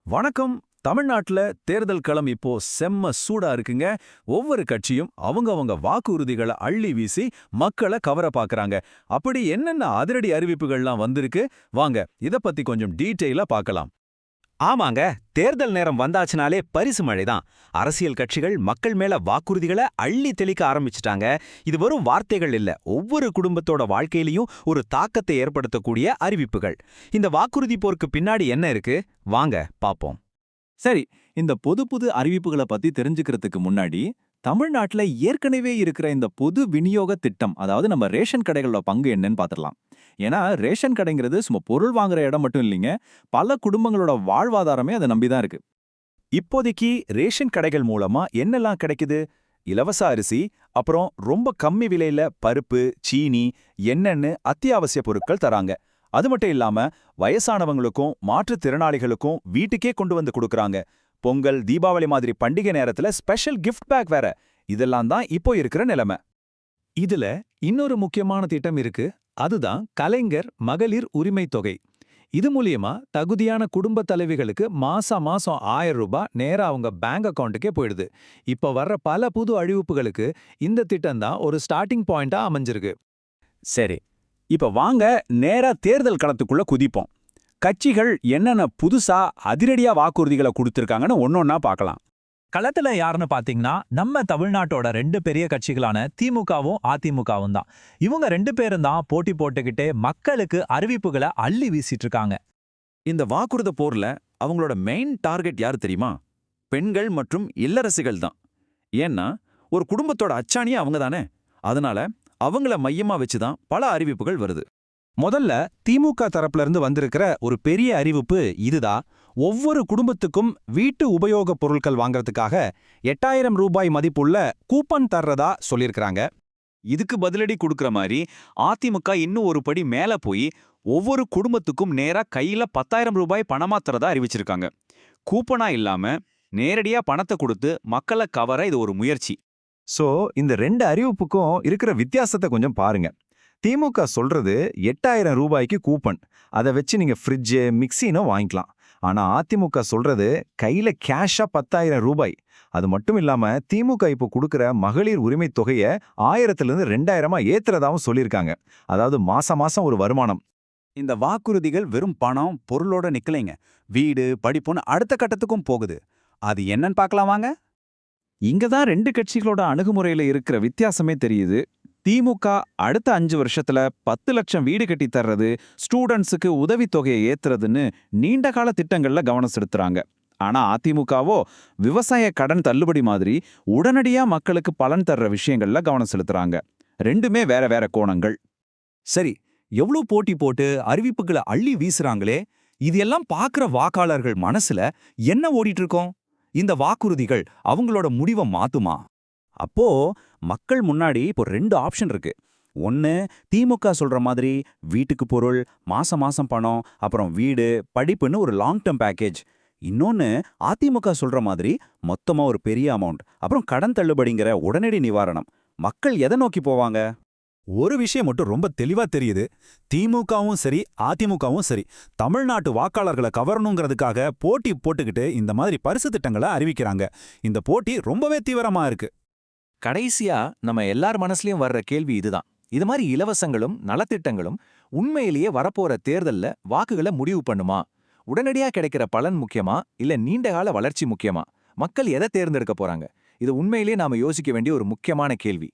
வணக்கம். தமிழ்நாட்டுல தேர்தல் களம் இப்போ செம்ம சூடா இருக்குங்க. ஒவ்வொரு கட்சியும் அவங்க வாக்குறுதிகளை அள்ளி வீசி மக்களை கவர பாக்குறாங்க. அப்படி என்னென்ன அதிரடி அறிவிப்புகள்லாம் வந்திருக்கு, வாங்க இத பத்தி கொஞ்சம் டீட்டெயிலா பார்க்கலாம். ஆமாங்க. தேர்தல் நேரம் வந்தாச்சுனாலே பரிசு மழைதான். அரசியல் கட்சிகள் மக்கள் மேல வாக்குறுதிகளை அள்ளி தெளிக்க ஆரம்பிச்சிட்டாங்க. இது வெறும் வார்த்தைகள் இல்ல, ஒவ்வொரு குடும்பத்தோட வாழ்க்கையிலையும் ஒரு தாக்கத்தை ஏற்படுத்தக்கூடிய அறிவிப்புகள். இந்த வாக்குறுதி போருக்கு பின்னாடி என்ன இருக்கு, வாங்க பாப்போம். சரி, இந்த புது அறிவிப்புகளை பத்தி தெரிஞ்சுக்கிறதுக்கு முன்னாடி, தமிழ்நாட்டுல ஏற்கனவே இருக்கிற இந்த பொது விநியோக திட்டம், அதாவது நம்ம ரேஷன் கடைகளோட பங்கு என்னன்னு பார்த்துடலாம். ஏன்னா ரேஷன் கடைங்கிறது சும்மா பொருள் வாங்குற இடம் மட்டும் இல்லைங்க, பல குடும்பங்களோட வாழ்வாதாரமே அதை நம்பிதான் இருக்கு. இப்போதைக்கு ரேஷன் கடைகள் மூலமா என்னெல்லாம் கிடைக்குது? இலவச அரிசி, அப்புறம் ரொம்ப கம்மி விலையில பருப்பு, சீனி, எண்ணெய்னு அத்தியாவசிய பொருட்கள் தராங்க. அது மட்டும் இல்லாம வயசானவங்களுக்கும் மாற்றுத்திறனாளிகளுக்கும் வீட்டுக்கே கொண்டு வந்து கொடுக்கறாங்க. பொங்கல், தீபாவளி மாதிரி பண்டிகை நேரத்துல ஸ்பெஷல் கிஃப்ட் பேக் வேற. இதெல்லாம் தான் இப்போ இருக்கிற நிலைமை. இதுல இன்னொரு முக்கியமான திட்டம் இருக்கு. அதுதான் கலைஞர் மகளிர் உரிமை தொகை. இது மூலியமா தகுதியான குடும்ப தலைவிகளுக்கு மாசம் 1000 ரூபாய் நேரா அவங்க பேங்க் அக்கவுண்ட்டுக்கே போயிடுது. இப்ப வர்ற பல புது அறிவிப்புகளுக்கு இந்த திட்டம் தான் ஒரு ஸ்டார்டிங் பாயிண்டா அமைஞ்சிருக்கு. சரி, இப்ப வாங்க நேரா தேர்தல் களத்துக்குள்ள குதிப்போம். கட்சிகள் என்னென்ன புதுசா அதிரடியா வாக்குறுதிகளை கொடுத்திருக்காங்கன்னு ஒன்னொன்னா பார்க்கலாம். களத்துல யாருன்னு பாத்தீங்கன்னா, நம்ம தமிழ்நாட்டோட 2 பெரிய கட்சிகளான திமுகவும் அதிமுகவும் தான். இவங்க 2 பேரும் தான் போட்டி போட்டுக்கிட்டே மக்களுக்கு அறிவிப்புகளை அள்ளி வீசிட்டு இருக்காங்க. இந்த வாக்குறுதி போர்ல அவங்களோட மெயின் டார்கெட் யாரு தெரியுமா? பெண்கள் மற்றும் இல்லரசிகள் தான். ஏன்னா ஒரு குடும்பத்தோட அச்சாணியே அவங்க தானே. அதனால அவங்கள மையமா வச்சுதான் பல அறிவிப்புகள் வருது. முதல்ல திமுக தரப்புல இருந்து வந்திருக்கிற ஒரு பெரிய அறிவிப்பு இதுதான். ஒவ்வொரு குடும்பத்துக்கும் வீட்டு உபயோகப் பொருட்கள் வாங்கறதுக்காக 8000 ரூபாய் மதிப்புள்ள கூப்பன் தர்றதா சொல்லியிருக்கிறாங்க. இதுக்கு பதிலடி கொடுக்கற மாதிரி அதிமுக இன்னும் ஒரு படி மேல போய் ஒவ்வொரு குடும்பத்துக்கும் நேரா கையில 10,000 ரூபாய் பணமா தரதா அறிவிச்சிருக்காங்க. கூப்பனா இல்லாம நேரடியா பணத்தை கொடுத்து மக்களை கவர இது ஒரு முயற்சி. சோ இந்த 2 அறிவிப்புக்கும் இருக்கிற வித்தியாசத்தை கொஞ்சம் பாருங்க. திமுக சொல்றது 8000 ரூபாய்க்கு கூப்பன், அதை வச்சு நீங்க ஃப்ரிட்ஜ், மிக்சினோ வாங்கிக்கலாம். ஆனா அதிமுக சொல்றது கையில கேஷா 10,000 ரூபாய். அது மட்டும் இல்லாம திமுக இப்போ கொடுக்கிற மகளிர் உரிமை தொகையை 1000லிருந்து 2000 ஏத்துறதாவும் சொல்லியிருக்காங்க. அதாவது மாசம் ஒரு வருமானம். இந்த வாக்குறுதிகள் வெறும் பணம், பொருளோட நிக்கலைங்க. வீடு, படிப்புன்னு அடுத்த கட்டத்துக்கும் போகுது. அது என்னன்னு பார்க்கலாம் வாங்க. இங்க தான் 2 கட்சிகளோட அணுகுமுறையில இருக்கிற வித்தியாசமே தெரியுது. திமுக அடுத்த 5 வருஷத்துல 10 லட்சம் வீடு கட்டி தர்றது, ஸ்டூடெண்ட்ஸுக்கு உதவித்தொகையை ஏத்துறதுன்னு நீண்டகால திட்டங்கள்ல கவனம் செலுத்துறாங்க. ஆனா அதிமுகவோ விவசாய கடன் தள்ளுபடி மாதிரி உடனடியா மக்களுக்கு பலன் தர்ற விஷயங்கள்ல கவனம் செலுத்துறாங்க. ரெண்டுமே வேற கோணங்கள். சரி, எவ்வளவு போட்டி போட்டு அறிவிப்புகளை அள்ளி வீசுறாங்களே, இது எல்லாம் பார்க்குற வாக்காளர்கள் மனசுல என்ன ஓடிட்டு இருக்கோம்? இந்த வாக்குறுதிகள் அவங்களோட முடிவை மாத்துமா? அப்போ மக்கள் முன்னாடி இப்போ 2 ஆப்ஷன் இருக்கு. ஒன்னு, திமுக சொல்ற மாதிரி வீட்டுக்கு பொருள், மாசம் பணம், அப்புறம் வீடு, படிப்புன்னு ஒரு லாங் டேர்ம் பேக்கேஜ். இன்னொன்னு, அதிமுக சொல்ற மாதிரி மொத்தமா ஒரு பெரிய அமௌண்ட், அப்புறம் கடன் தள்ளுபடிங்கிற உடனடி நிவாரணம். மக்கள் எதை நோக்கி போவாங்க? ஒரு விஷயம் மட்டும் ரொம்ப தெளிவா தெரியுது. திமுகவும் சரி, அதிமுகவும் சரி, தமிழ்நாட்டு வாக்காளர்களை கவரணுங்கிறதுக்காக போட்டி போட்டுக்கிட்டு இந்த மாதிரி பரிசு திட்டங்களை அறிவிக்கிறாங்க. இந்த போட்டி ரொம்பவே தீவிரமா இருக்கு. கடைசியா நம்ம எல்லார் மனசுலயும் வர்ற கேள்வி இதுதான். இது மாதிரி இலவசங்களும் நலத்திட்டங்களும் உண்மையிலேயே வரப்போற தேர்தல்ல வாக்குகளை முடிவு பண்ணுமா? உடனடியா கிடைக்கிற பலன் முக்கியமா, இல்ல நீண்டகால வளர்ச்சி முக்கியமா? மக்கள் எதை தேர்ந்தெடுக்க போறாங்க? இது உண்மையிலேயே நாம யோசிக்க வேண்டிய ஒரு முக்கியமான கேள்வி.